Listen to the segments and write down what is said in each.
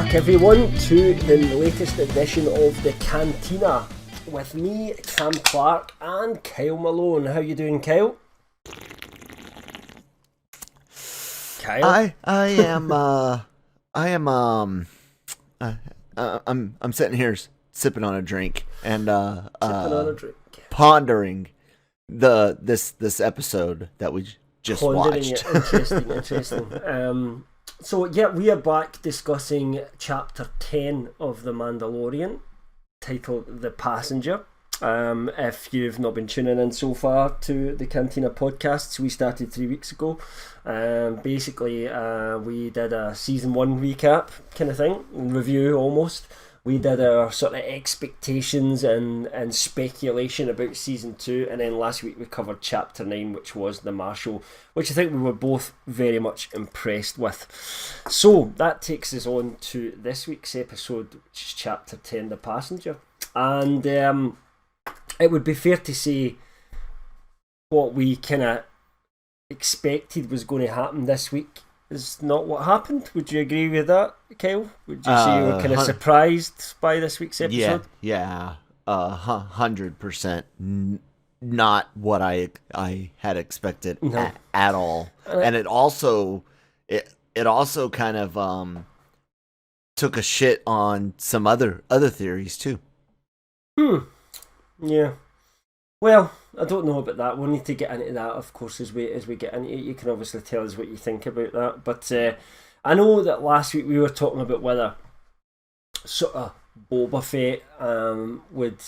back, everyone, to the latest edition of the Cantina with me, Cam Clark, and Kyle Malone. How you doing, Kyle? Kyle? I'm sitting here sipping on a drink and Sipping on a drink. pondering this episode that we just watched. Interesting. So yeah, we are back discussing chapter 10 of The Mandalorian, titled The Passenger. If you've not been tuning in so far to the Cantina podcasts, we started 3 weeks ago. Basically, we did a season 1 recap kind of thing, review almost. We did our sort of expectations and speculation about season 2, and then last week we covered chapter 9, which was the Marshal, which I think we were both very much impressed with. So that takes us on to this week's episode, which is chapter 10, The Passenger. And it would be fair to say what we kind of expected was going to happen this week is not what happened. Would you agree with that, Kyle? Would you say you were kind of surprised by this week's episode? Yeah, 100%. Not what I had expected at all. And it also kind of took a shit on some other theories too. Yeah. Well, I don't know about that. We'll need to get into that, of course, as we get into it. You can obviously tell us what you think about that. But I know that last week we were talking about whether sort of Boba Fett would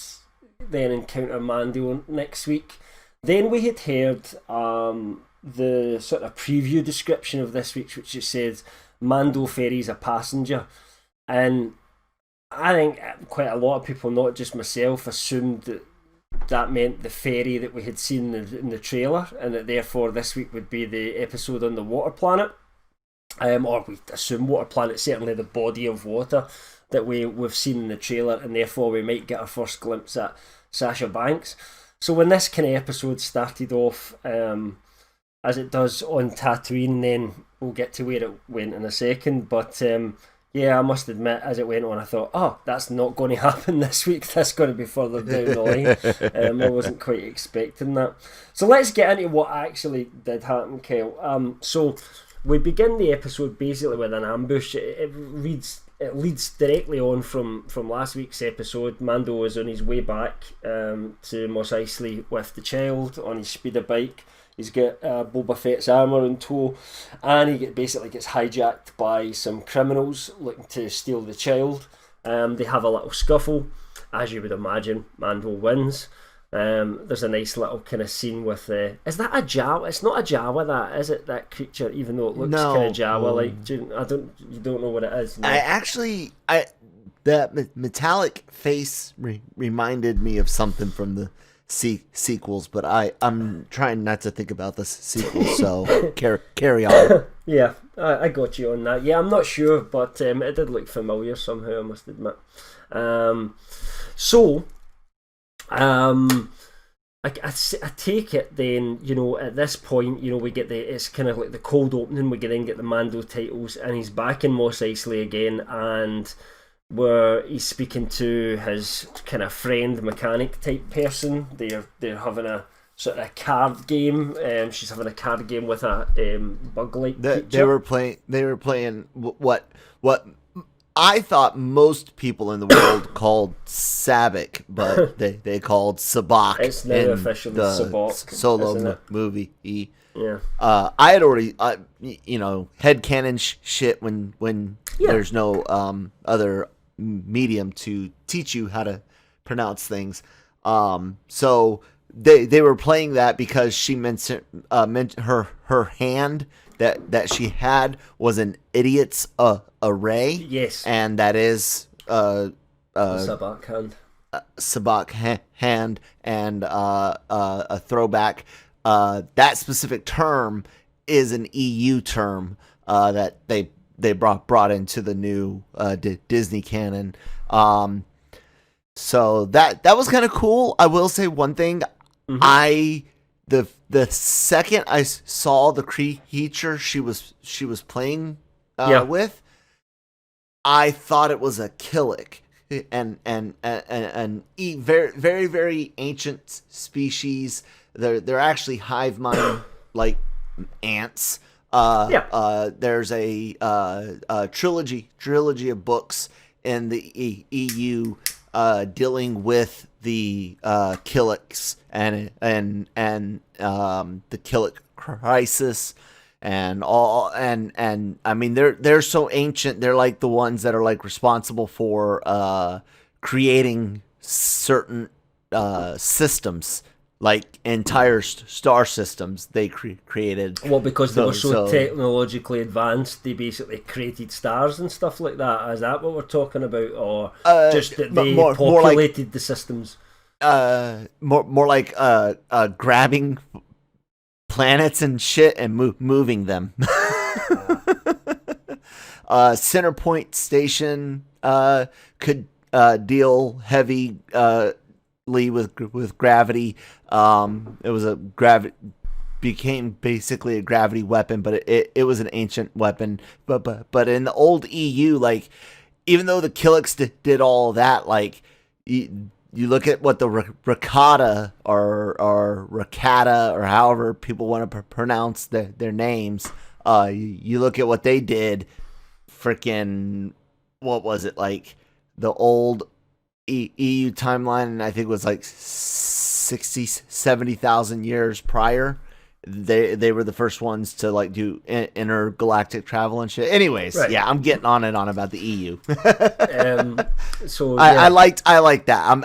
then encounter Mando next week. Then we had heard the sort of preview description of this week's, which just says Mando ferries a passenger. And I think quite a lot of people, not just myself, assumed that meant the ferry that we had seen in the trailer, and that therefore this week would be the episode on the water planet, or we assume water planet, certainly the body of water that we've seen in the trailer, and therefore we might get our first glimpse at Sasha Banks. So when this kind of episode started off, as it does on Tatooine, then we'll get to where it went in a second, but yeah, I must admit, as it went on, I thought, oh, that's not going to happen this week. That's going to be further down the line. I wasn't quite expecting that. So let's get into what actually did happen, Kyle. So we begin the episode basically with an ambush. It leads directly on from last week's episode. Mando is on his way back to Mos Eisley with the child on his speeder bike. He's got Boba Fett's armour in tow, and he basically gets hijacked by some criminals looking to steal the child. They have a little scuffle. As you would imagine, Mando wins. There's a nice little kind of scene with... is that a Jawa? It's not a Jawa, that, is it, that creature, even though it looks kind of Jawa-like? You don't know what it is? No? That metallic face reminded me of something from the sequels, but I'm trying not to think about the sequels, so carry on. Yeah, I got you on that. Yeah, I'm not sure, but it did look familiar somehow, I must admit. I take it then, at this point, we get it's kind of like the cold opening. We then get the Mando titles, and he's back in Mos Eisley again, and where he's speaking to his kind of friend mechanic type person. They're having a sort of card game. She's having a card game with a bug-like creature. They were playing what I thought most people in the world called Sabak, but they called Sabak. It's now officially Sabak. Solo movie. Yeah. I had already, headcanon shit when there's no other medium to teach you how to pronounce things. So they were playing that because she meant her hand that she had was an idiot's array. Yes. And that is Sabak hand. Sabak hand and a throwback. That specific term is an EU term that they brought into the new Disney canon. So that was kind of cool. I will say one thing. Mm-hmm. The second I saw the creature she was playing with, I thought it was a Killick, and very very very ancient species. They're actually hive mind like ants. There's a trilogy of books in the EU dealing with the Killicks and the Killick crisis. And I mean they're so ancient. They're like the ones that are like responsible for creating certain systems, like entire star systems. They created. Well, because they were so technologically advanced, they basically created stars and stuff like that. Is that what we're talking about, or just that they populated like, the systems? More like grabbing planets and shit and moving them. Centerpoint Station could deal heavy with gravity. It was became basically a gravity weapon, but it was an ancient weapon. But in the old EU, like even though the Killicks did all of that, like you look at what the Rakata or Rakata or however people want to pronounce their names. You look at what they did. Freaking, what was it, like the old EU timeline? And I think it was like 70,000 years prior. They were the first ones to like do intergalactic travel and shit. Anyways, right. Yeah, I'm getting on and on about the EU. So I like that. I'm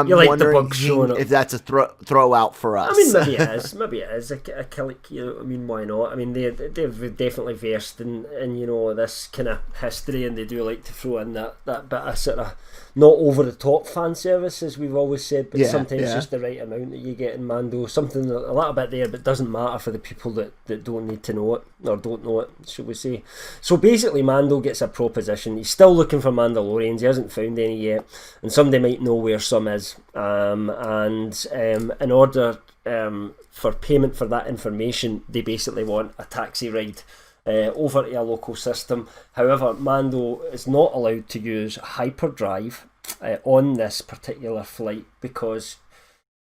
you like wondering if that's a throw out for us. I mean, maybe it is. Maybe it is a Killick. You know, I mean, why not? I mean, they've definitely versed in you know this kind of history, and they do like to throw in that bit of sort of not over the top fan service, as we've always said, but sometimes just the right amount that you get in Mando. Something a little bit there, but doesn't matter for the people that don't need to know it, or don't know it, should we say. So basically Mando gets a proposition. He's still looking for Mandalorians. He hasn't found any yet, and somebody might know where some is, and in order for payment for that information, they basically want a taxi ride over to a local system. However, Mando is not allowed to use hyperdrive on this particular flight because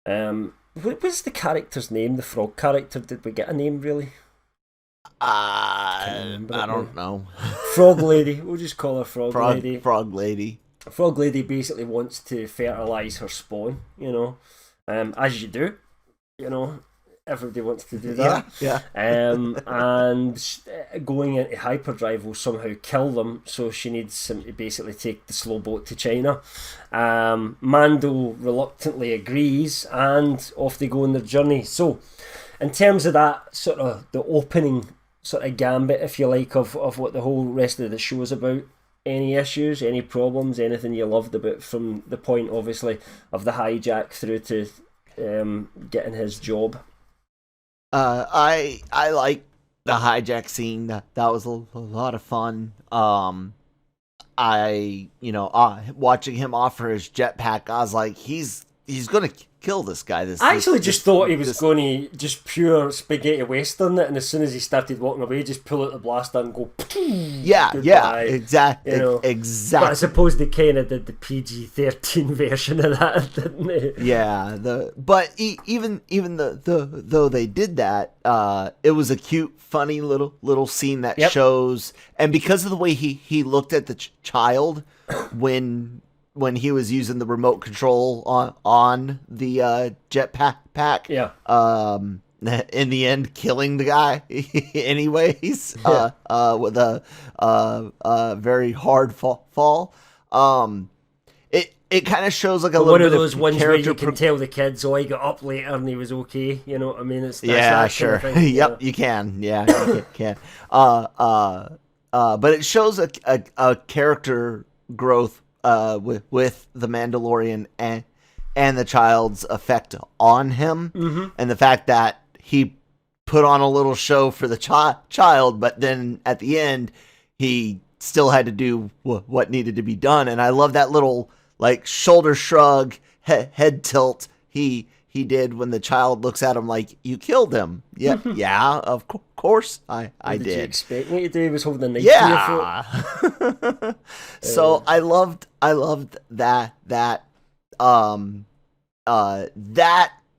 what was the character's name? The frog character? Did we get a name really? I don't know. Frog Lady. We'll just call her Frog Lady. Frog Lady. Frog Lady basically wants to fertilise her spawn, you know, as you do, you know. Everybody wants to do that. Yeah. And going into hyperdrive will somehow kill them, so she needs him to basically take the slow boat to China. Mando reluctantly agrees, and off they go on their journey. So, in terms of that sort of the opening sort of gambit, if you like, of what the whole rest of the show is about, any issues, any problems, anything you loved about from the point, obviously, of the hijack through to getting his job? I like the hijack scene. That was a lot of fun. Watching him offer his jetpack, I was like, he's gonna kill this guy. I actually just thought he was going to just pure spaghetti western it, and as soon as he started walking away, just pull out the blaster and go. Exactly. You know? Exactly. But I suppose they kind of did the PG-13 version of that, didn't they? Yeah. Even though they did that, it was a cute, funny little scene that shows, and because of the way he looked at the child when he was using the remote control on the jetpack, in the end killing the guy anyways, with a very hard fall. It kind of shows like a little bit of those ones where you can tell the kids, oh, he got up later and he was okay. You know what I mean? It's that sure. Kind of thing, yep, you can. Yeah, you can. But it shows a character growth with the Mandalorian and the child's effect on him, and the fact that he put on a little show for the child, but then at the end he still had to do what needed to be done. And I love that little like shoulder shrug, head tilt he he did when the child looks at him like, you killed him. Yeah, yeah, of course I did. Did you expect me to do? He was holding a knife to your throat. So I loved that that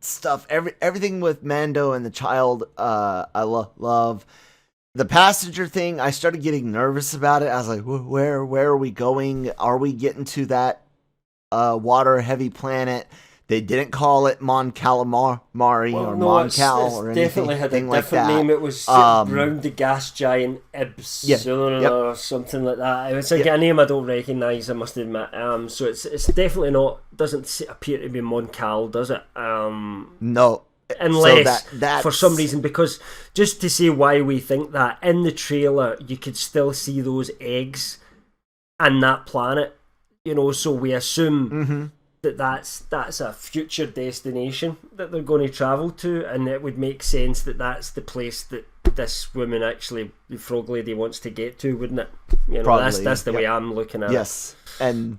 stuff. Everything with Mando and the child. I love. The passenger thing, I started getting nervous about it. I was like, where are we going? Are we getting to that water-heavy planet? They didn't call it Mon Calamari or Mon Cal or anything, definitely had a like different that. name. It was Round the Gas Giant Ibs or something like that. It's like a name I don't recognise, I must admit. So it's definitely not, doesn't appear to be Mon Cal, does it? No. Unless, so for some reason, because just to say why we think that, in the trailer you could still see those eggs and that planet, so we assume that's a future destination that they're going to travel to, and it would make sense that that's the place that this woman, actually, the frog lady, wants to get to, wouldn't it? Probably, that's the way I'm looking at it. Yes, and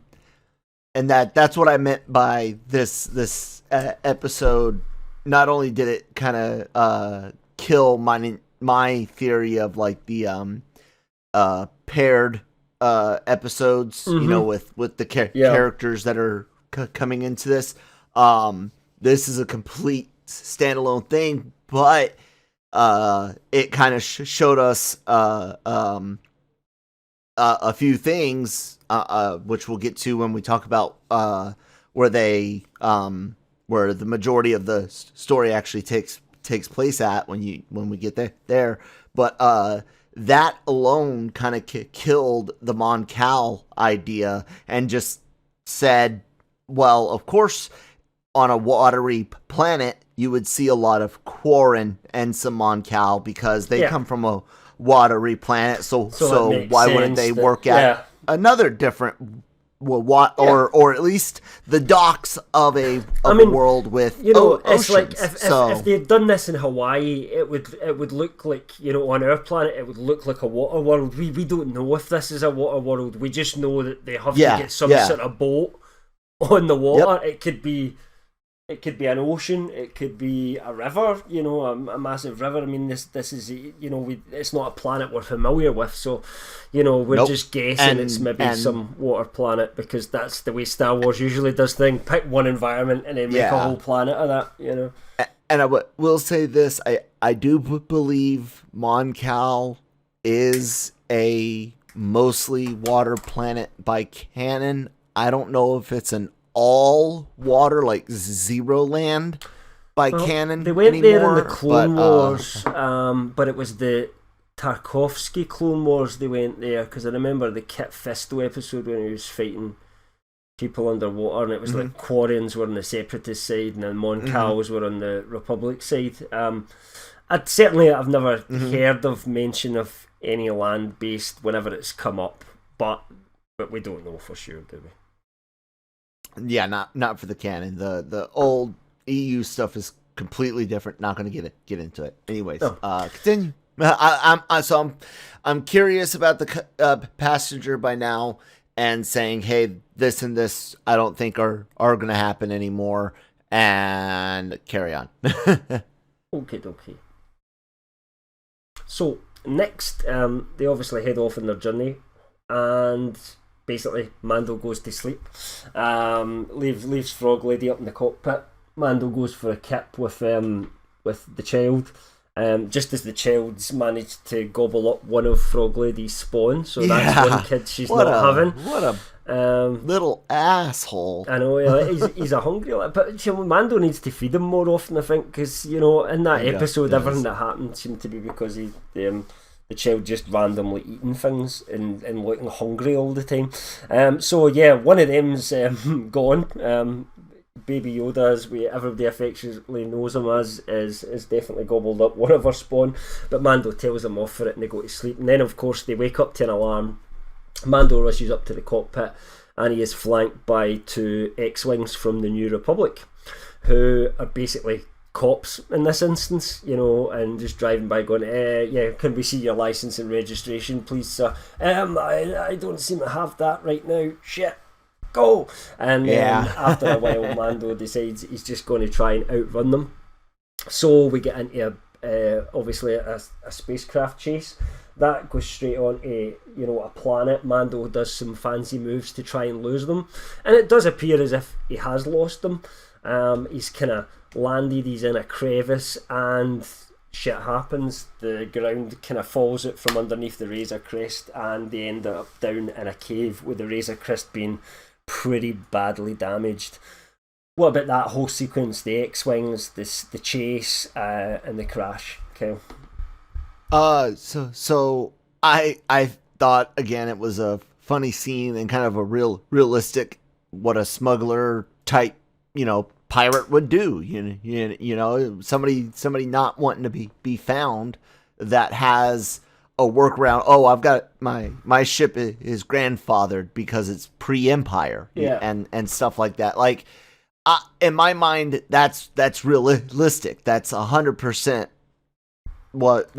that's what I meant by this episode. Not only did it kind of kill my theory of like the paired episodes, with the characters that are coming into this. This is a complete standalone thing, but it kind of showed us a few things, which we'll get to when we talk about where the majority of the story actually takes place at when we get there. But that alone kind of killed the Mon Cal idea and just said, well, of course, on a watery planet, you would see a lot of Quarren and some Mon Cal because they come from a watery planet. So why wouldn't they work at another different or at least the docks of a world with it's oceans. like if they had done this in Hawaii, it would look like, on our planet, it would look like a water world. We don't know if this is a water world. We just know that they have to get some sort of boat on the water. It could be an ocean, it could be a river, a massive river. I mean, this is, it's not a planet we're familiar with, so, we're just guessing it's maybe some water planet, because that's the way Star Wars usually does things. Pick one environment and then make a whole planet of that, And I will say this, I do believe Mon Cal is a mostly water planet by canon. I don't know if it's an all water, like Zero Land by canon. They went anymore, there in the Clone Wars, but it was the Tarkovsky Clone Wars they went there, because I remember the Kit Fisto episode when he was fighting people underwater, and it was like Quarians were on the Separatist side and then Mon Cals were on the Republic side. I've never heard of mention of any land based whenever it's come up, but we don't know for sure, do we? Yeah, not for the canon. The old EU stuff is completely different. Not going to get into it. Anyways, continue. I'm curious about the passenger by now, and saying, hey, this and this I don't think are going to happen anymore, and carry on. Okay. So next, they obviously head off on their journey, and basically Mando goes to sleep, leaves Frog Lady up in the cockpit. Mando goes for a kip with the child, just as the child's managed to gobble up one of Frog Lady's spawn, so that's one kid she's not having. What a little asshole. I know, he's a hungry lad, but Mando needs to feed him more often, I think, because in that episode everything that happened seemed to be because the child just randomly eating things and looking hungry all the time. One of them's gone. Baby Yoda, as everybody affectionately knows him as, is definitely gobbled up one of her spawn, but Mando tells them off for it and they go to sleep. And then, of course, they wake up to an alarm. Mando rushes up to the cockpit and he is flanked by two X-Wings from the New Republic, who are basically cops in this instance, and just driving by going, can we see your license and registration, please, sir? I don't seem to have that right now. Shit. go. And then after a while, Mando decides he's just going to try and outrun them. So we get into obviously a spacecraft chase. That goes straight on to, a planet. Mando does some fancy moves to try and lose them. And it does appear as if he has lost them. He's kind of landed, he's in a crevice, and shit happens. The ground kind of falls out from underneath the Razor Crest, and they end up down in a cave with the Razor Crest being pretty badly damaged. What about that whole sequence? The X-Wings, the chase, and the crash, Kyle? So I thought again it was a funny scene and kind of a realistic what a smuggler type, pirate would do. Somebody not wanting to be found that has a workaround. Oh, I've got my ship is grandfathered because it's pre-Empire, and stuff like that. Like, in my mind, that's realistic. That's 100% what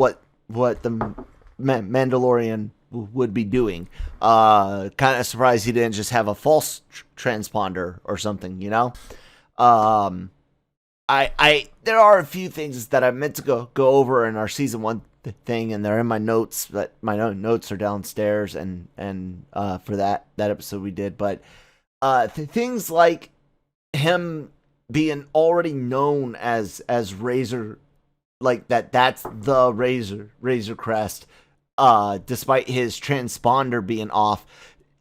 the Mandalorian would be doing. Kind of surprised he didn't just have a false transponder or something, there are a few things that I meant to go over in our season 1 thing, and they're in my notes, but my notes are downstairs and for that episode we did, but things like him being already known as Razor, like that's the Razor Crest, despite his transponder being off.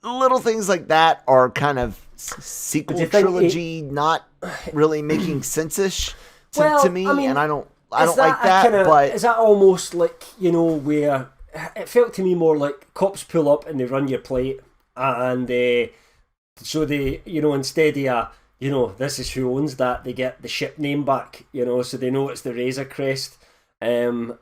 Little things like that are kind of sequel trilogy not really making sense-ish to me, and I don't like that. But is that almost like, where it felt to me more like cops pull up and they run your plate, and so they, instead of this is who owns that, they get the ship name back, so they know it's the Razor Crest, and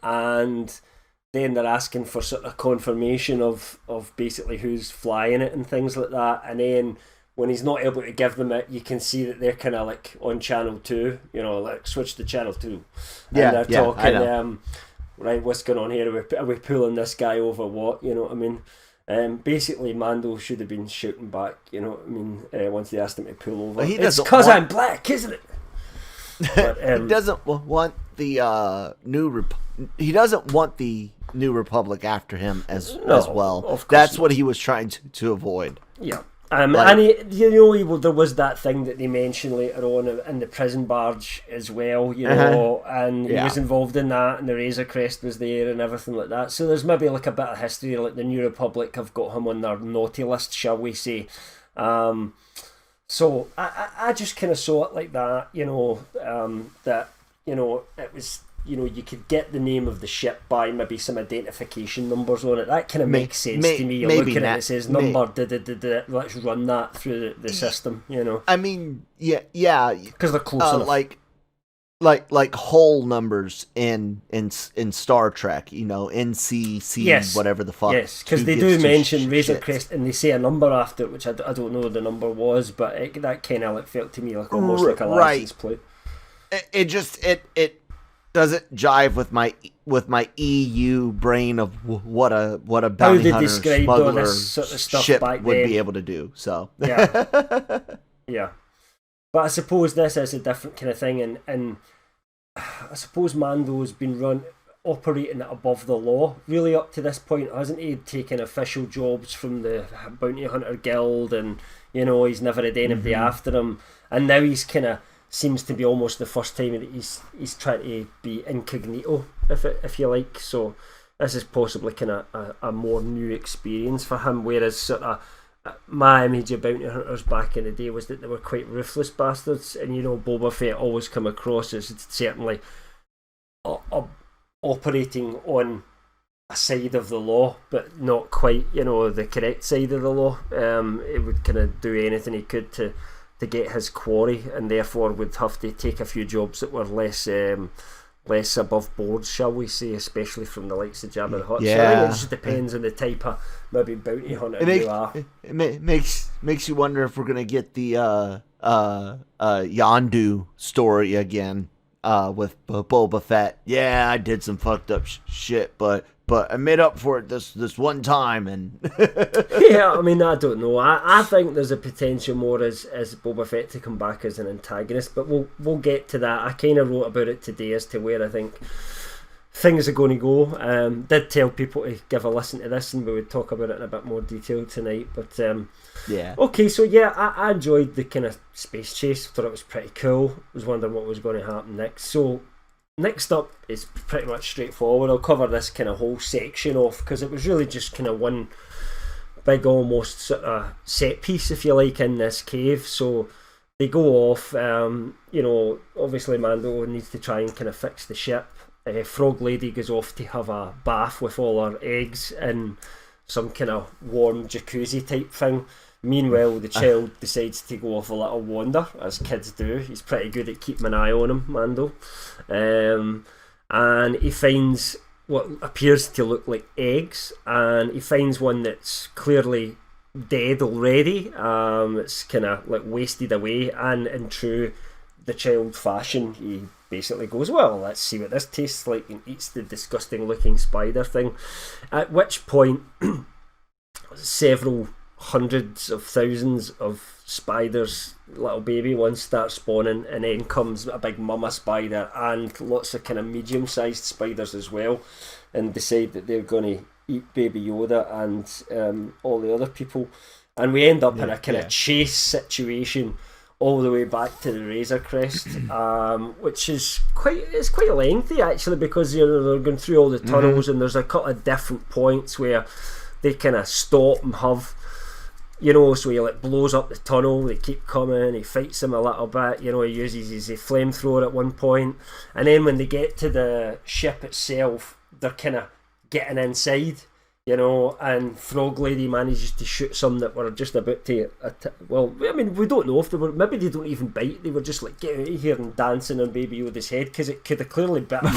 then they're asking for sort of confirmation of basically who's flying it and things like that, and then when he's not able to give them it, you can see that they're kind of like on channel 2, like switch to channel 2, and they're talking, right, what's going on here? Are we pulling this guy over? What, you know what I mean? Basically, Mando should have been shouting back, once they asked him to pull over. It's because I'm black, isn't it? But, he doesn't want the he doesn't want the New Republic after him as well. That's what he was trying to avoid. Yeah. And there was that thing that they mentioned later on in the prison barge as well, and he was involved in that, and the Razor Crest was there and everything like that. So there's maybe like a bit of history, like the New Republic have got him on their naughty list, shall we say. So I just kind of saw it like that, that, it was, you could get the name of the ship by maybe some identification numbers on it. That kind of makes sense to me. You're looking at it, it says number, let's run that through the system, I mean, yeah. Because they're close enough. Like whole numbers in Star Trek, NCC, whatever the fuck. Yes, because they do mention Razor Crest and they say a number after it, which I don't know what the number was, but that kind of felt to me like almost like a license plate. It doesn't jive with my EU brain of what a bounty hunter smuggler sort of stuff ship would be able to do. So yeah. But I suppose this is a different kind of thing, and I suppose Mando's been operating above the law really up to this point, hasn't he? Taken official jobs from the Bounty Hunter Guild, and he's never had anybody after him, and now he's kind of seems to be almost the first time that he's trying to be incognito, if you like. So this is possibly kind of a more new experience for him, whereas sort of my image of bounty hunters back in the day was that they were quite ruthless bastards, and Boba Fett always come across as certainly operating on a side of the law, but not quite the correct side of the law. It would kind of do anything he could to get his quarry, and therefore would have to take a few jobs that were less above board, shall we say, especially from the likes of Jabba the Hutt. So I think it just depends on the type of maybe bounty hunter you are. It makes you wonder if we're gonna get the Yondu story again with Boba Fett. Yeah, I did some fucked up shit, but but I made up for it this one time, and yeah, I mean, I don't know. I think there's a potential more as Boba Fett to come back as an antagonist, but we'll get to that. I kind of wrote about it today as to where I think things are going to go. Did tell people to give a listen to this, and we would talk about it in a bit more detail tonight. But yeah. Okay, so yeah, I enjoyed the kind of space chase. Thought it was pretty cool. Was wondering what was going to happen next. So next up is pretty much straightforward. I'll cover this kind of whole section off because it was really just kind of one big almost sort of set piece, if you like, in this cave. So they go off. Obviously Mando needs to try and kind of fix the ship. Frog Lady goes off to have a bath with all her eggs in some kind of warm jacuzzi type thing. Meanwhile, the child decides to go off a little wander, as kids do. He's pretty good at keeping an eye on him, Mando. And he finds what appears to look like eggs, and he finds one that's clearly dead already. It's kind of like wasted away, and in true the child fashion, he basically goes, well, let's see what this tastes like, and eats the disgusting looking spider thing. At which point several hundreds of thousands of spiders, little baby ones, start spawning, and then comes a big mama spider and lots of kind of medium sized spiders as well, and decide that they're going to eat baby Yoda and all the other people, and we end up in a kind of chase situation all the way back to the Razor Crest, which is quite lengthy actually, because they're going through all the tunnels, and there's a couple of different points where they kind of stop and have, so he like blows up the tunnel, they keep coming, he fights them a little bit, he uses his flamethrower at one point, and then when they get to the ship itself, they're kind of getting inside, and Frog Lady manages to shoot some that were just about to we don't know if they were, maybe they don't even bite, they were just like, get out of here, and dancing on Baby Yoda's head, because it could have clearly bit him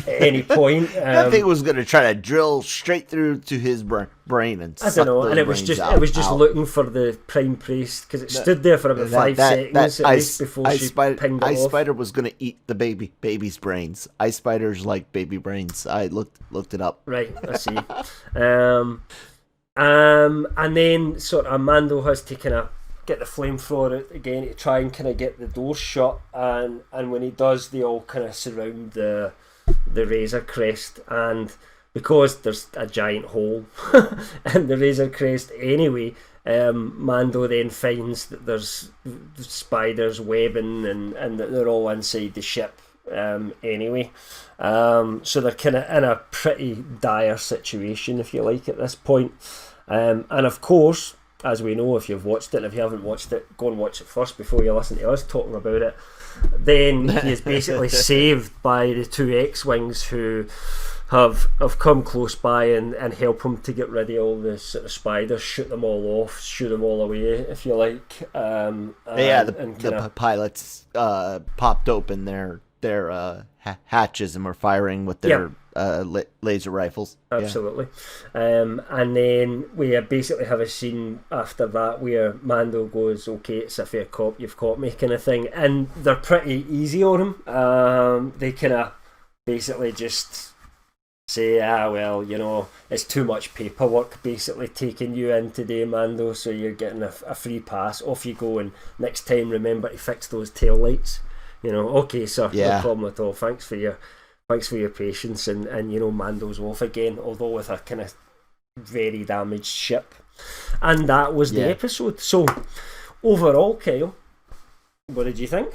at any point. I think it was going to try to drill straight through to his brain and I don't know, and it was just looking for the prime priest, because it stood there for about 5 seconds at least before she pinged it Ice off. Spider was going to eat the baby's brains. Ice Spiders like baby brains. I looked it up. Right, I see. And then sort of Mando has to kind of get the flamethrower out again to try and kind of get the door shut, and when he does, they all kind of surround the Razor Crest, and because there's a giant hole in the Razor Crest anyway, Mando then finds that there's spiders webbing and that they're all inside the ship anyway. So they're kind of in a pretty dire situation, if you like, at this point. And of course, as we know, if you've watched it, and if you haven't watched it, go and watch it first before you listen to us talking about it. Then he is basically saved by the two X-Wings who have come close by and help him to get rid of all the sort of spiders, shoot them all off, shoot them all away, if you like. The pilots popped open their hatches and were firing with their laser rifles. Absolutely. And then we basically have a scene after that where Mando goes, okay, it's a fair cop, you've caught me, kind of thing, and they're pretty easy on him. They kind of basically just say, it's too much paperwork basically taking you in today, Mando, so you're getting a free pass, off you go, and next time remember to fix those tail lights. Okay, sir, no problem at all. Thanks for your patience, and Mando's off again, although with a kind of very damaged ship. And that was the episode. So overall, Kyle, what did you think?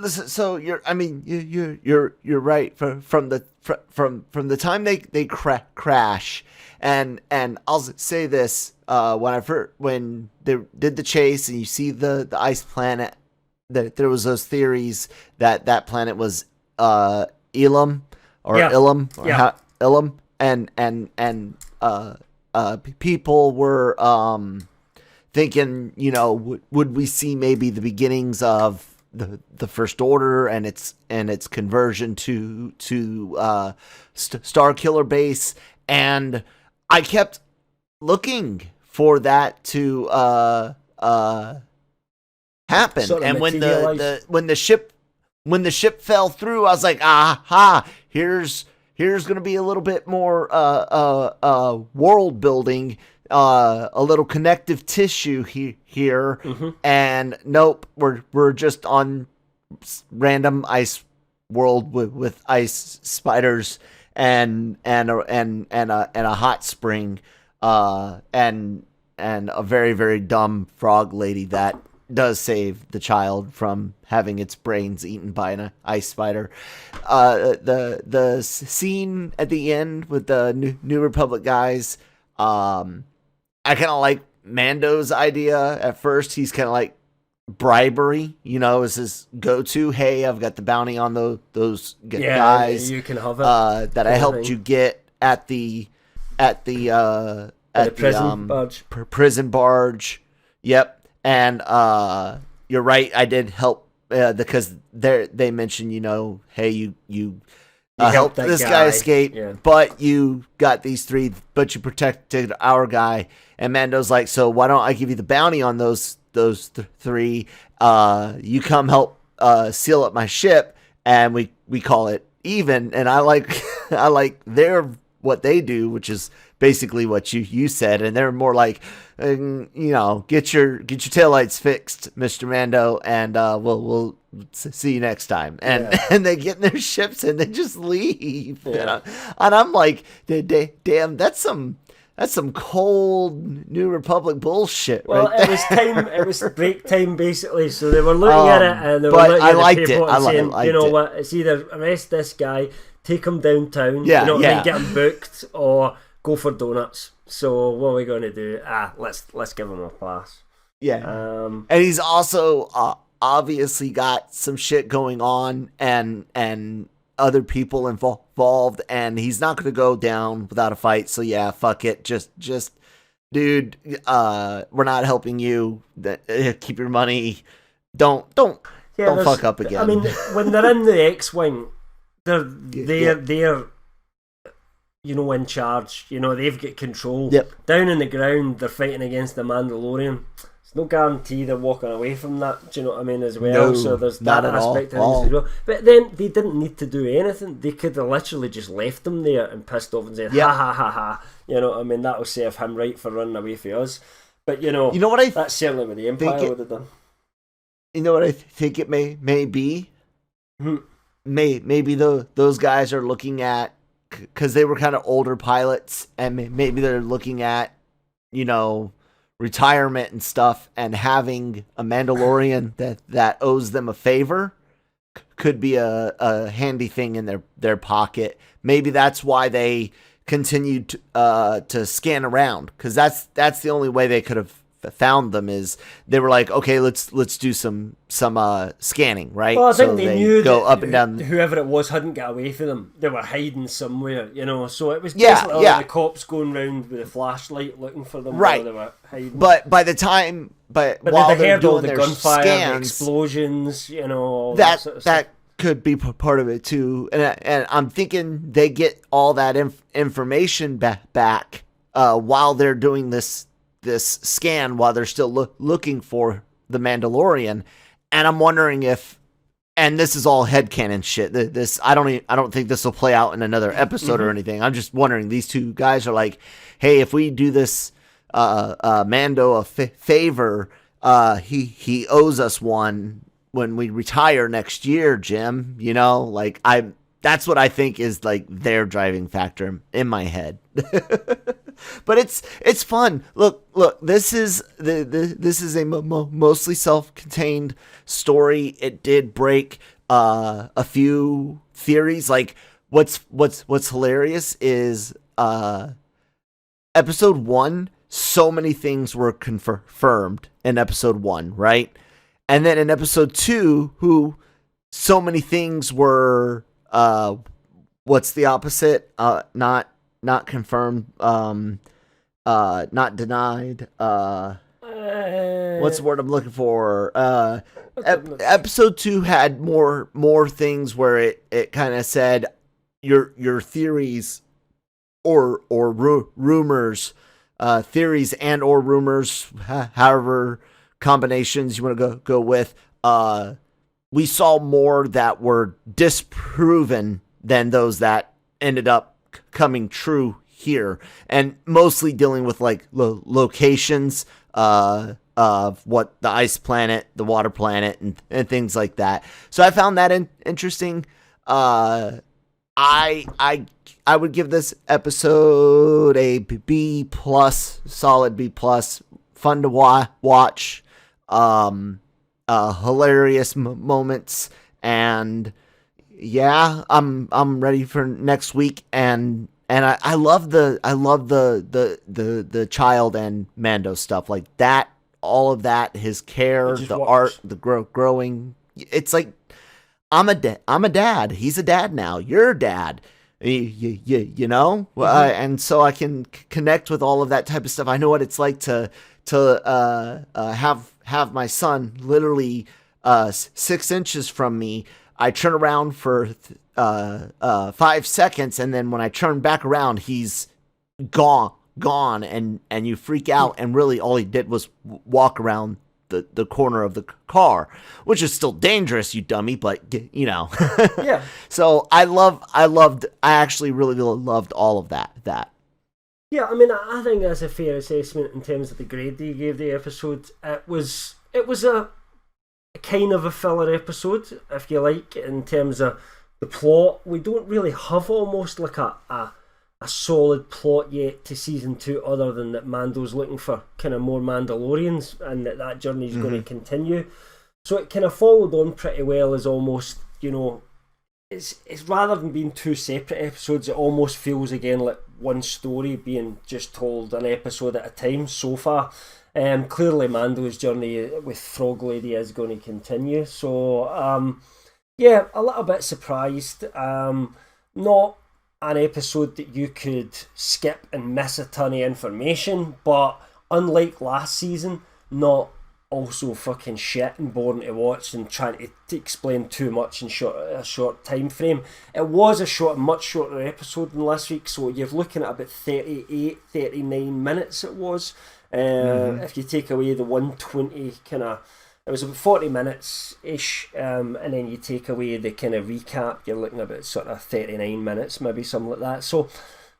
So you're right from the time they crash, and I'll say this, when they did the chase and you see the ice planet, that there was those theories that planet was Elam or Ilum or Ilum, and people were thinking, would we see maybe the beginnings of the First Order and its conversion to Star Killer base, and I kept looking for that to happen. Sort of and when the ship fell through, I was like, aha, here's here's going to be a little bit more world building, a little connective tissue here, and nope, we're just on random ice world with ice spiders and a hot spring, and a very, very dumb frog lady that does save the child from having its brains eaten by an ice spider. The scene at the end with the New Republic guys, I kind of like Mando's idea. At first, he's kind of like bribery, is his go-to. Hey, I've got the bounty on those guys. You can have it. That I helped you get at the prison barge. Yep. And you're right, I did help because they mentioned, hey, you helped this guy escape, but you got these 3, but you protected our guy. And Mando's like, so why don't I give you the bounty on those 3? You come help seal up my ship, and we call it even. And I like what they do, which is basically what you said, and they're more like, get your taillights fixed, Mr. Mando, and we'll see you next time. And they get in their ships and they just leave. And I'm like, damn, that's some cold New Republic bullshit. Well, right it was break time basically, so they were looking at it and they were looking at the paper and saying, what, it's either arrest this guy, take him downtown, get him booked, or go for donuts. So what are we going to do? Let's give him a pass. Yeah. And he's also obviously got some shit going on and other people involved, and he's not going to go down without a fight. So yeah, fuck it. Just dude, we're not helping you. Keep your money. Don't fuck up again. I mean, when they're in the X-Wing, they're in charge. They've got control. Yep. Down in the ground, they're fighting against the Mandalorian. There's no guarantee they're walking away from that. Do you know what I mean? As well. No, so there's that aspect of things as well. But then they didn't need to do anything. They could have literally just left them there and pissed off and said, ha ha ha ha. You know what I mean? That'll serve him right for running away from us. But you know what that's certainly what the Empire would have done. You know what I think it may be? Maybe those guys are looking at, because they were kind of older pilots, and maybe they're looking at, retirement and stuff, and having a Mandalorian that owes them a favor could be a handy thing in their pocket. Maybe that's why they continued to scan around, because that's the only way they could have found them, is they were like, okay, let's do some scanning, right? Well, I think they knew go that up and down. Whoever it was hadn't got away from them. They were hiding somewhere, so it was basically the cops going around with a flashlight looking for them, right? While they were hiding. But by the time, while they they're heard all doing the their gunfire, scans, the explosions, all that sort of stuff. could be part of it too. And I'm thinking they get all that information back while they're doing this scan, while they're still looking for the Mandalorian. And I'm wondering if, and this is all headcanon shit, this I don't think this will play out in another episode or anything. I'm just wondering, these two guys are like, hey, if we do this Mando a favor, he owes us one when we retire next year, Jim. That's what I think is like their driving factor in my head. But it's fun. Look. This is a mostly self-contained story. It did break a few theories. Like what's hilarious is episode 1. So many things were confirmed in episode 1, right? And then in episode 2, so many things were what's the opposite? Not confirmed, not denied. What's the word I'm looking for? Episode 2 had more things where it kind of said your theories or rumors, theories and or rumors, however combinations you want to go with. We saw more that were disproven than those that ended up coming true here, and mostly dealing with like locations of what the ice planet, the water planet, and things like that. So I found that interesting. I would give this episode a B plus, solid B plus. Fun to watch, hilarious moments, and yeah, I'm ready for next week. And I love the child and Mando stuff like that. All of that, his care, the art, the growing. It's like I'm a dad. He's a dad now. You're a dad. You know, and so I can connect with all of that type of stuff. I know what it's like to have my son literally 6 inches from me. I turn around for 5 seconds, and then when I turn back around, he's gone, and you freak out. And really, all he did was walk around the corner of the car, which is still dangerous, you dummy, but you know. Yeah. So I actually really loved all of that. Yeah, I mean, I think that's a fair assessment in terms of the grade that you gave the episode. It was a kind of a filler episode, if you like, in terms of the plot. We don't really have almost like a solid plot yet to season 2, other than that Mando's looking for kind of more Mandalorians, and that journey is going to continue. So it kind of followed on pretty well as almost, you know, it's rather than being 2 separate episodes, it almost feels again like one story being just told an episode at a time so far. Clearly Mando's journey with Frog Lady is going to continue. So yeah, a little bit surprised. Not an episode that you could skip and miss a ton of information, but unlike last season, not also fucking shit and boring to watch and trying to explain too much in a short time frame. It was a much shorter episode than last week, so you're looking at about 39 minutes it was. If you take away the 120 kind of, it was about 40 minutes ish, and then you take away the kind of recap, you're looking at about sort of 39 minutes, maybe something like that. So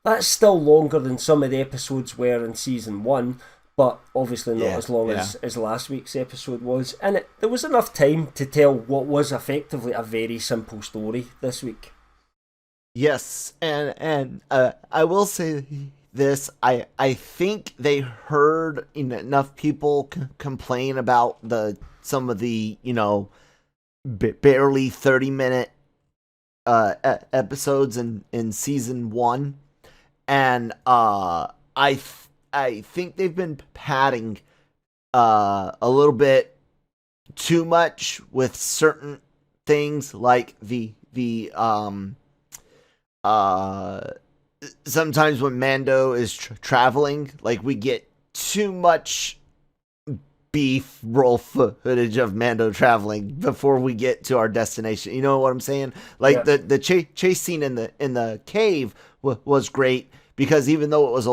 that's still longer than some of the episodes were in season 1, but obviously not as long as last week's episode was. And there was enough time to tell what was effectively a very simple story this week. Yes, and I will say this, I think they heard enough people complain about some of the, you know, barely 30-minute episodes in season 1, and I think they've been padding a little bit too much with certain things, like the sometimes when Mando is traveling, like we get too much beef roll footage of Mando traveling before we get to our destination. You know what I'm saying? Like the chase scene in the cave was great, because even though it was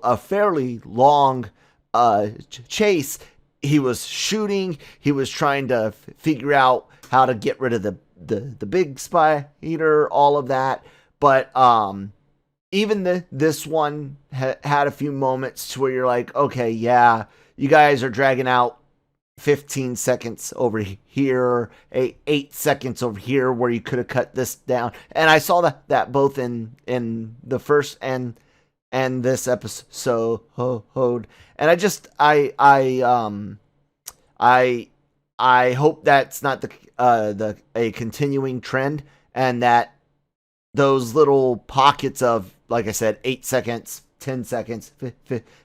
a fairly long chase, he was shooting, he was trying to figure out how to get rid of the big spider, all of that. But even this one had a few moments to where you're like, okay, yeah, you guys are dragging out 15 seconds over here, 8 seconds over here, where you could have cut this down. And I saw that both in the first and this episode. And I hope that's not a continuing trend, and that those little pockets of, like I said, 8 seconds, 10 seconds,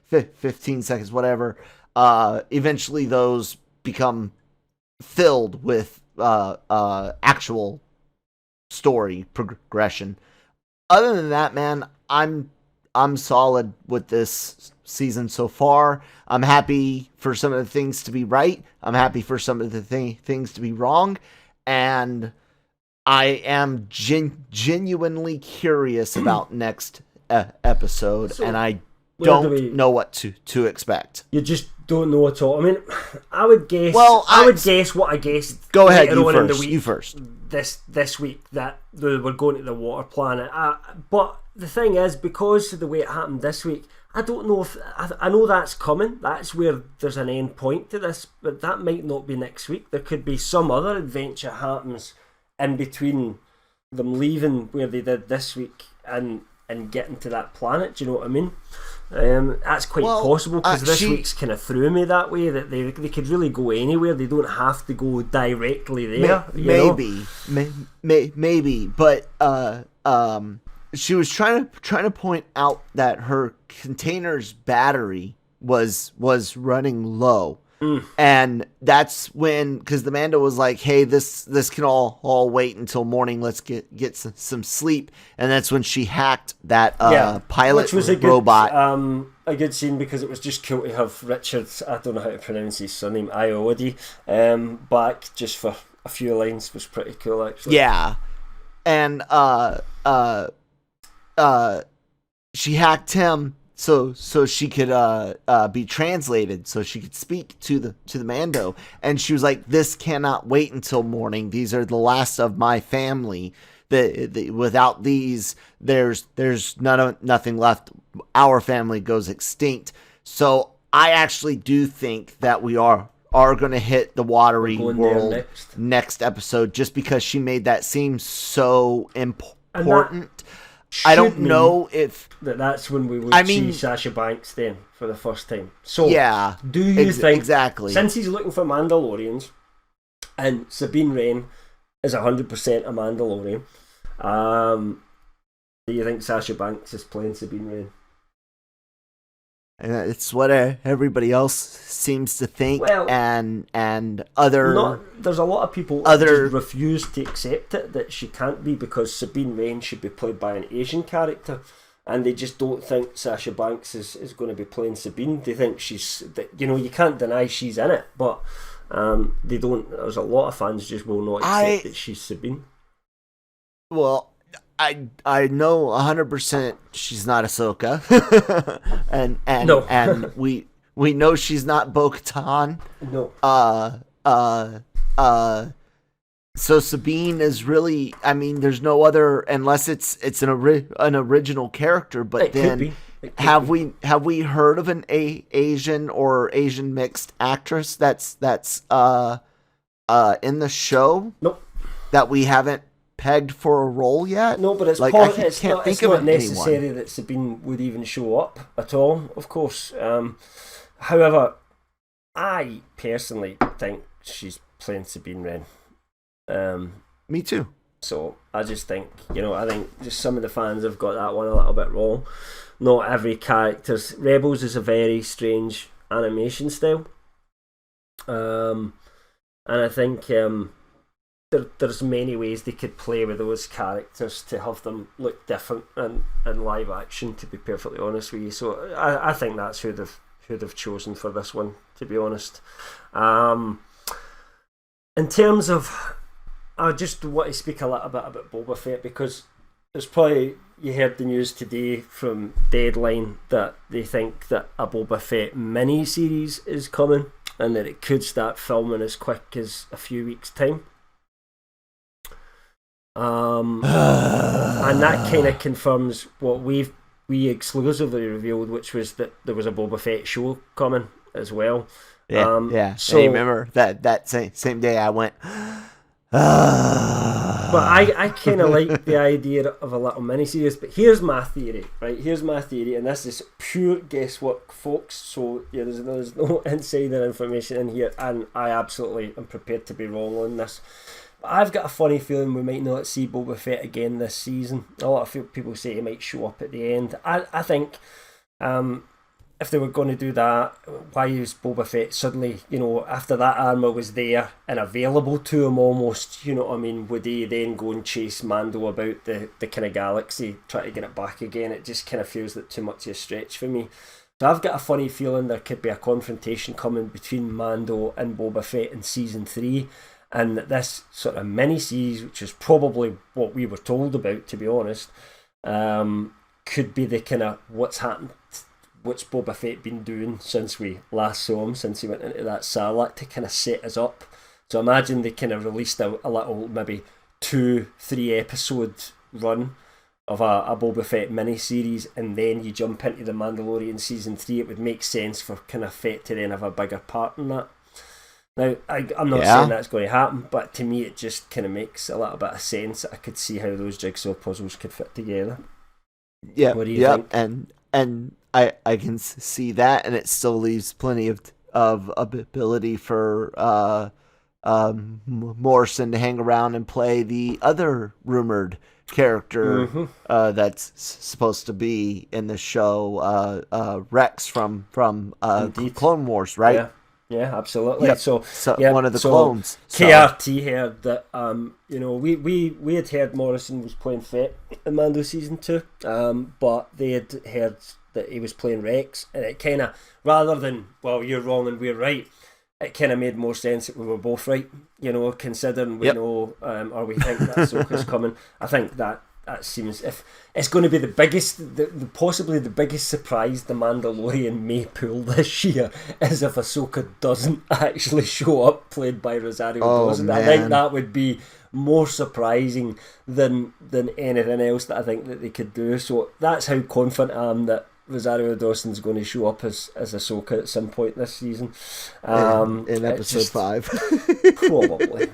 15 seconds, whatever, eventually those become filled with actual story progression. Other than that, man, I'm solid with this season so far. I'm happy for some of the things to be right. I'm happy for some of the things to be wrong. And I am genuinely curious about next episode. And I don't know what to expect. You just don't know at all. I mean, I would guess. Well, I would guess what I guessed. Go ahead, you first. You first. This week that they were going to the water planet. But the thing is, because of the way it happened this week, I don't know if I know that's coming. That's where there's an end point to this, but that might not be next week. There could be some other adventure happens in between them leaving where they did this week and getting to that planet. Do you know what I mean? That's quite possible, because this week's kind of threw me that way, that they could really go anywhere. They don't have to go directly there. Maybe, but she was trying to point out that her container's battery was running low. And that's when, because the Mando was like, hey, this can all wait until morning, let's get some sleep. And that's when she hacked that pilot, which was robot. A good scene, because it was just cool to have Richard, I don't know how to pronounce his surname, Iodi, back just for a few lines. Was pretty cool, actually. Yeah. And she hacked him so she could be translated, so she could speak to the Mando, and she was like, "This cannot wait until morning. These are the last of my family. Without these, there's nothing left. Our family goes extinct." So I actually do think that we are going to hit the watery world next episode, just because she made that seem so important. I don't know if that's when we would see Sasha Banks then for the first time. So yeah, do you think, exactly, since he's looking for Mandalorians and Sabine Wren is 100% a Mandalorian, do you think Sasha Banks is playing Sabine Wren? And it's what everybody else seems to think, and other. There's a lot of people who just refuse to accept it, that she can't be, because Sabine Wren should be played by an Asian character, and they just don't think Sasha Banks is going to be playing Sabine. They think you can't deny she's in it, but they don't. There's a lot of fans just will not accept that she's Sabine. Well, I know 100% she's not Ahsoka, and we know she's not Bo-Katan. No. So Sabine is really, I mean, there's no other, unless it's an original character. But then have we heard of an Asian or Asian mixed actress that's in the show? Nope. That we haven't pegged for a role yet? No, but it's not necessary that Sabine would even show up at all, of course. However, I personally think she's playing Sabine Wren. Me too. So I just think, I think just some of the fans have got that one a little bit wrong. Not every character's... Rebels is a very strange animation style. And I think... There's many ways they could play with those characters to have them look different in live action, to be perfectly honest with you. So I think that's who they've chosen for this one, to be honest. In terms of, I just want to speak a little bit about Boba Fett, because there's probably, you heard the news today from Deadline that they think that a Boba Fett mini-series is coming, and that it could start filming as quick as a few weeks' time. And that kind of confirms what we exclusively revealed, which was that there was a Boba Fett show coming as well. Yeah. So hey, remember that same day I went. But I kind of like the idea of a little miniseries. But here's my theory, right? And this is pure guesswork, folks. So there's no insider information in here, and I absolutely am prepared to be wrong on this. I've got a funny feeling we might not see Boba Fett again this season. A lot of people say he might show up at the end. I think if they were going to do that, why is Boba Fett suddenly, after that armour was there and available to him almost, you know what I mean, would he then go and chase Mando about the kind of galaxy, try to get it back again? It just kind of feels like too much of a stretch for me. So I've got a funny feeling there could be a confrontation coming between Mando and Boba Fett in Season 3. And that this sort of mini-series, which is probably what we were told about, to be honest, could be the kind of what's happened what's Boba Fett been doing since we last saw him, since he went into that Sarlacc, to kind of set us up. So imagine they kind of released a little, maybe 2-3 episode run of a Boba Fett mini-series, and then you jump into the Mandalorian season 3. It would make sense for kind of Fett to then have a bigger part in that. Now, I'm not saying that's going to happen, but to me it just kind of makes a little bit of sense. I could see how those jigsaw puzzles could fit together. Yeah, what do you think? And I can see that, and it still leaves plenty of ability for Morrison to hang around and play the other rumored character that's supposed to be in the show, Rex from Clone Wars, right? Yeah, absolutely. Yep. So one of the clones. KRT heard that we had heard Morrison was playing Fett in Mando season 2, but they had heard that he was playing Rex, and it kind of, rather than, well, you're wrong and we're right, it kind of made more sense that we were both right, considering we know, or we think that Ahsoka's coming. I think that seems, if it's going to be the biggest, possibly the biggest surprise the Mandalorian may pull this year is if Ahsoka doesn't actually show up, played by Rosario Dawson. I think that would be more surprising than anything else that I think that they could do. So that's how confident I am that Rosario Dawson's going to show up as Ahsoka at some point this season. In episode 5. probably,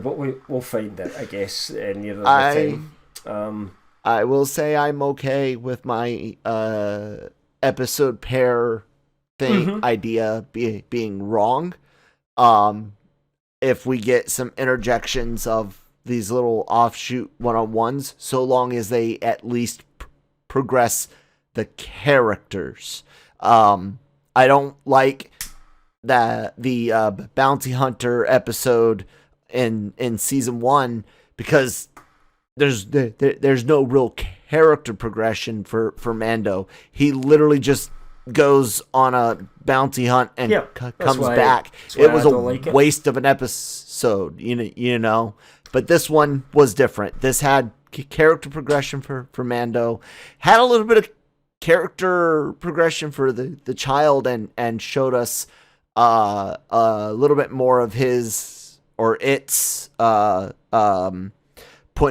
but we'll find it, I guess, near the time. I will say I'm okay with my episode pair thing idea being wrong. If we get some interjections of these little offshoot one-on-ones, so long as they at least progress the characters. I don't like the bounty hunter episode in season 1 because there's no real character progression for Mando. He literally just goes on a bounty hunt and comes back. It was a waste of an episode, you know. But this one was different. This had character progression for Mando, had a little bit of character progression for the child, and showed us a little bit more of his or its point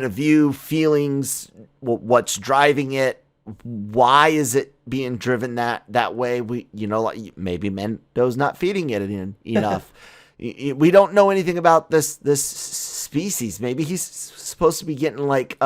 of view, feelings, what's driving it, why is it being driven that way. Like maybe Mando's not feeding it enough. We don't know anything about this species. Maybe he's supposed to be getting like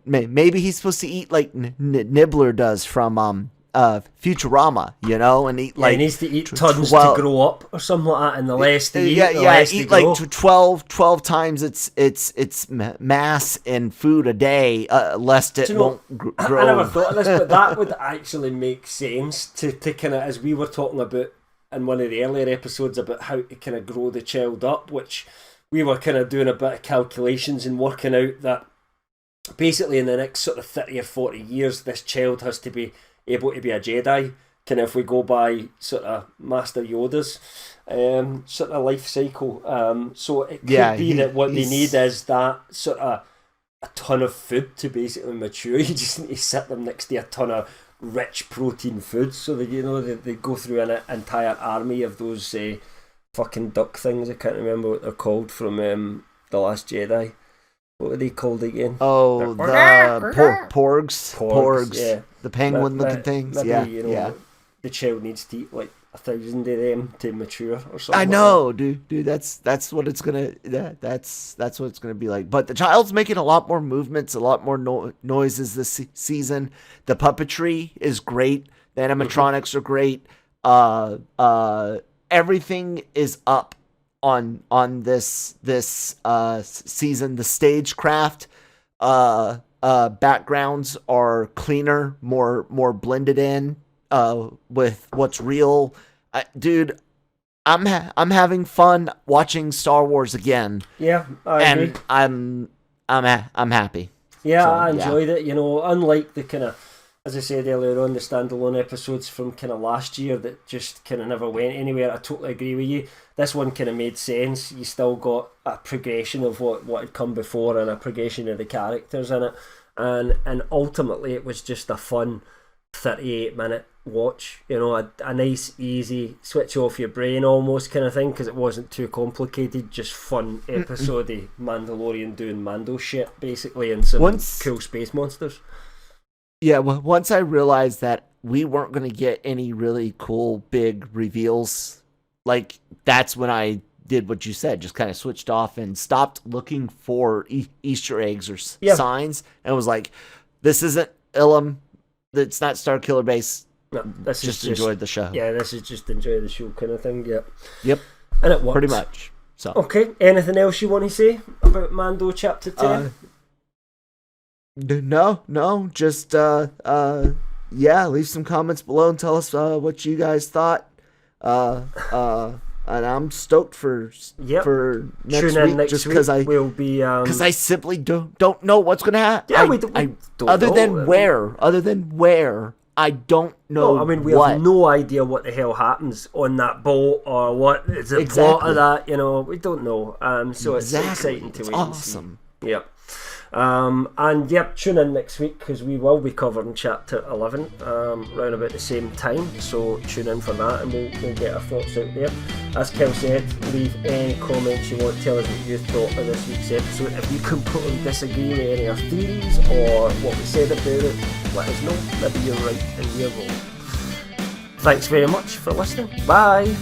maybe he's supposed to eat like Nibbler does from Futurama, and eat he needs to eat tons to grow up or something like that, and the less they eat, the less eat they grow. Like 12 times its mass in food a day, lest it won't grow. I never thought of this, but that would actually make sense to kind of, as we were talking about in one of the earlier episodes about how to kind of grow the child up, which we were kind of doing a bit of calculations and working out that basically in the next sort of 30 or 40 years, this child has to be able to be a Jedi, kind of if we go by sort of Master Yoda's sort of life cycle. So it could be that what they need is that sort of a ton of food to basically mature. You just need to sit them next to a ton of rich protein food so that they go through an entire army of those fucking duck things. I can't remember what they're called from The Last Jedi. What were they called again? Oh, the porgs. Porgs. Yeah. The penguin-looking things. Maybe, the child needs to eat like 1,000 of them to mature or something. I know, dude. That's what it's gonna. That's what it's gonna be like. But the child's making a lot more movements, a lot more noises this season. The puppetry is great. The animatronics are great. Everything is up on this season. The stagecraft backgrounds are cleaner, more blended in with what's real. Dude, I'm having fun watching Star Wars again. Yeah, I agree. I'm happy. Yeah, so, I enjoyed it. Unlike the kind of, as I said earlier on, the standalone episodes from kind of last year that just kind of never went anywhere. I totally agree with you. This one kind of made sense. You still got a progression of what had come before and a progression of the characters in it. And ultimately it was just a fun 38-minute watch, you know, a nice, easy, switch off your brain almost kind of thing, because it wasn't too complicated, just fun episode of Mandalorian doing Mando shit, basically, and some cool space monsters. Yeah, well, once I realized that we weren't going to get any really cool, big reveals, like, that's when I did what you said, just kind of switched off and stopped looking for Easter eggs or signs, and was like, this isn't Ilum, it's not Starkiller Base. No, this just is enjoyed the show. Yeah, this is just enjoy the show kind of thing. Yep. And it works. Pretty much. So. Okay, anything else you want to say about Mando Chapter 10? No, just leave some comments below and tell us what you guys thought. And I'm stoked for next week, just because I simply don't know what's gonna happen. Yeah, we don't other know. than where I don't know. No, I mean, we have no idea what the hell happens on that boat or what is the plot of that. You know, we don't know. So it's exciting to wait and see. Yep. Tune in next week, because we will be covering Chapter 11 around about the same time, so tune in for that, and we'll get our thoughts out there. As Kel said, leave any comments you want, tell us what you thought of this week's episode. If you completely disagree with any of our theories or what we said about it, let us know. Maybe you're right and we're wrong. Thanks very much for listening. Bye.